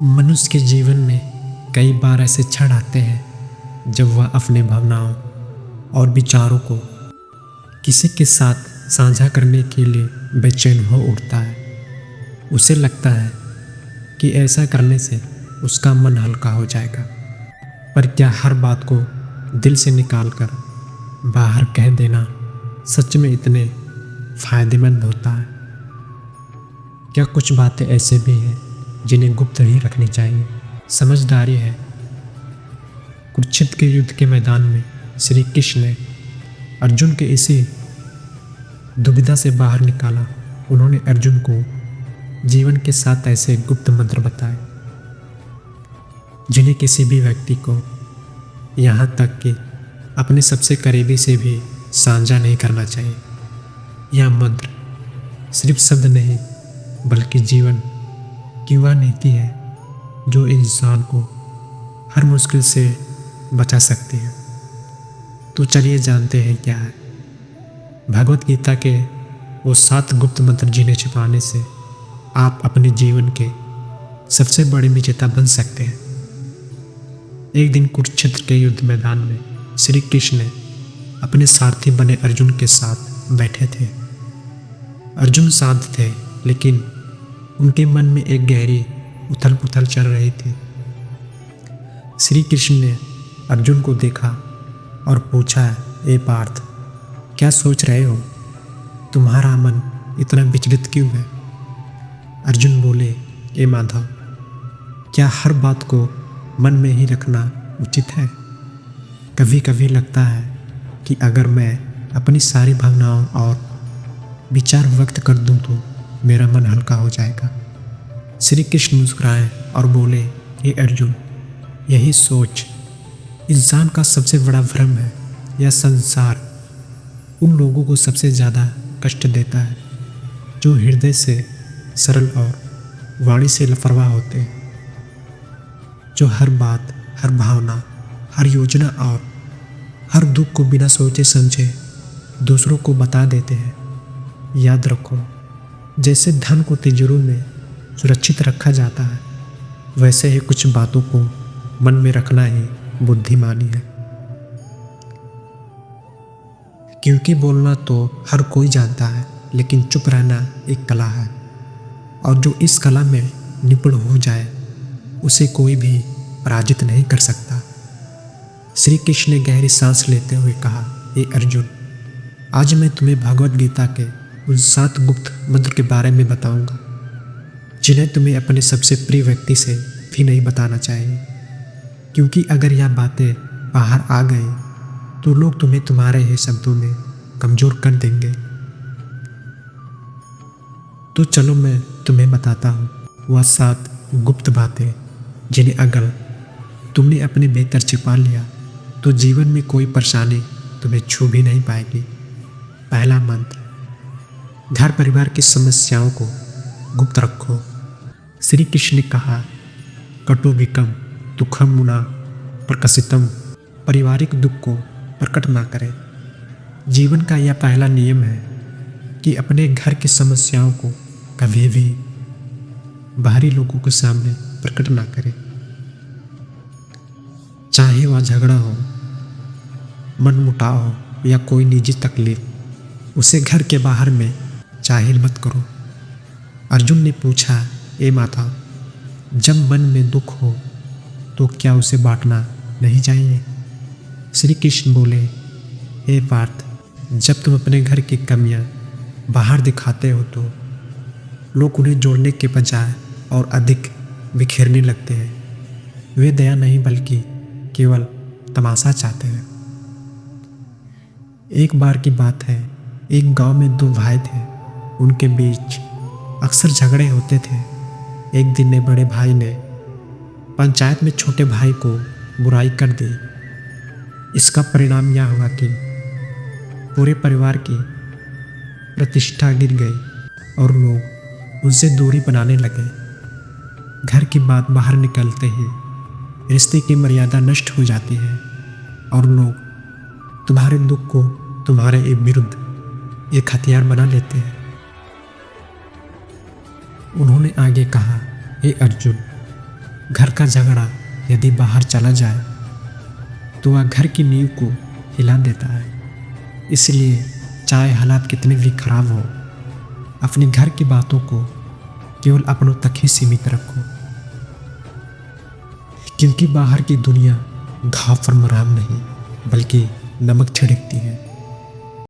मनुष्य के जीवन में कई बार ऐसे क्षण आते हैं जब वह अपने भावनाओं और विचारों को किसी के साथ साझा करने के लिए बेचैन हो उठता है। उसे लगता है कि ऐसा करने से उसका मन हल्का हो जाएगा। पर क्या हर बात को दिल से निकालकर बाहर कह देना सच में इतने फायदेमंद होता है? क्या कुछ बातें ऐसे भी हैं जिन्हें गुप्त ही रखनी चाहिए? समझदारी है। कुरुक्षेत्र के युद्ध के मैदान में श्री कृष्ण ने अर्जुन के इसी दुविधा से बाहर निकाला। उन्होंने अर्जुन को जीवन के साथ ऐसे गुप्त मंत्र बताए जिन्हें किसी भी व्यक्ति को, यहाँ तक कि अपने सबसे करीबी से भी साझा नहीं करना चाहिए। यह मंत्र सिर्फ शब्द नहीं बल्कि जीवन की वह नीति है जो इंसान को हर मुश्किल से बचा सकती है। तो चलिए जानते हैं क्या है भगवत गीता के वो 7 गुप्त मंत्र जिन्हें छिपाने से आप अपने जीवन के सबसे बड़े विजेता बन सकते हैं। एक दिन कुरुक्षेत्र के युद्ध मैदान में श्री कृष्ण ने अपने सारथी बने अर्जुन के साथ बैठे थे। अर्जुन शांत थे, लेकिन उनके मन में एक गहरी उथल पुथल चल रही थी। श्री कृष्ण ने अर्जुन को देखा और पूछा, ए पार्थ, क्या सोच रहे हो? तुम्हारा मन इतना विचलित क्यों है? अर्जुन बोले, ए माधव, क्या हर बात को मन में ही रखना उचित है? कभी कभी लगता है कि अगर मैं अपनी सारी भावनाओं और विचार व्यक्त कर दूं तो मेरा मन हल्का हो जाएगा। श्री कृष्ण मुस्कुराए और बोले, हे अर्जुन, यही सोच इंसान का सबसे बड़ा भ्रम है। यह संसार उन लोगों को सबसे ज़्यादा कष्ट देता है जो हृदय से सरल और वाणी से लापरवाह होते हैं, जो हर बात, हर भावना, हर योजना और हर दुख को बिना सोचे समझे दूसरों को बता देते हैं। याद रखो, जैसे धन को तिजोरी में सुरक्षित रखा जाता है, वैसे ही कुछ बातों को मन में रखना ही बुद्धिमानी है। क्योंकि बोलना तो हर कोई जानता है, लेकिन चुप रहना एक कला है, और जो इस कला में निपुण हो जाए उसे कोई भी पराजित नहीं कर सकता। श्री कृष्ण ने गहरी सांस लेते हुए कहा, हे अर्जुन, आज मैं तुम्हें भगवत गीता के उन 7 गुप्त मंत्र के बारे में बताऊंगा जिन्हें तुम्हें अपने सबसे प्रिय व्यक्ति से भी नहीं बताना चाहिए। क्योंकि अगर यह बातें बाहर आ गई तो लोग तुम्हें तुम्हारे ही शब्दों में कमज़ोर कर देंगे। तो चलो मैं तुम्हें बताता हूँ वह 7 गुप्त बातें जिन्हें अगर तुमने अपने भीतर छिपा लिया तो जीवन में कोई परेशानी तुम्हें छू भी नहीं पाएगी। पहला मंत्र, घर परिवार की समस्याओं को गुप्त रखो। श्री कृष्ण ने कहा, कटुविकम दुखम मुना प्रकाशितम, पारिवारिक दुख को प्रकट ना करें। जीवन का यह पहला नियम है कि अपने घर की समस्याओं को कभी भी बाहरी लोगों के सामने प्रकट ना करें। चाहे वह झगड़ा हो, मनमुटाव हो या कोई निजी तकलीफ, उसे घर के बाहर में जाहिर मत करो। अर्जुन ने पूछा, ए माता, जब मन में दुख हो तो क्या उसे बांटना नहीं चाहिए? श्री कृष्ण बोले, हे पार्थ, जब तुम अपने घर की कमियां बाहर दिखाते हो तो लोग उन्हें जोड़ने के बजाय और अधिक बिखेरने लगते हैं। वे दया नहीं बल्कि केवल तमाशा चाहते हैं। एक बार की बात है, एक गांव में 2 भाई थे। उनके बीच अक्सर झगड़े होते थे। एक दिन ने बड़े भाई ने पंचायत में छोटे भाई को बुराई कर दी। इसका परिणाम यह हुआ कि पूरे परिवार की प्रतिष्ठा गिर गई और लोग उनसे दूरी बनाने लगे। घर की बात बाहर निकलते ही रिश्ते की मर्यादा नष्ट हो जाती है और लोग तुम्हारे दुख को तुम्हारे विरुद्ध एक हथियार बना लेते हैं। उन्होंने आगे कहा, हे अर्जुन, घर का झगड़ा यदि बाहर चला जाए तो वह घर की नींव को हिला देता है। इसलिए चाहे हालात कितने भी खराब हो, अपने घर की बातों को केवल अपनों तक ही सीमित रखो, क्योंकि बाहर की दुनिया घाव पर मराम नहीं बल्कि नमक छिड़कती है।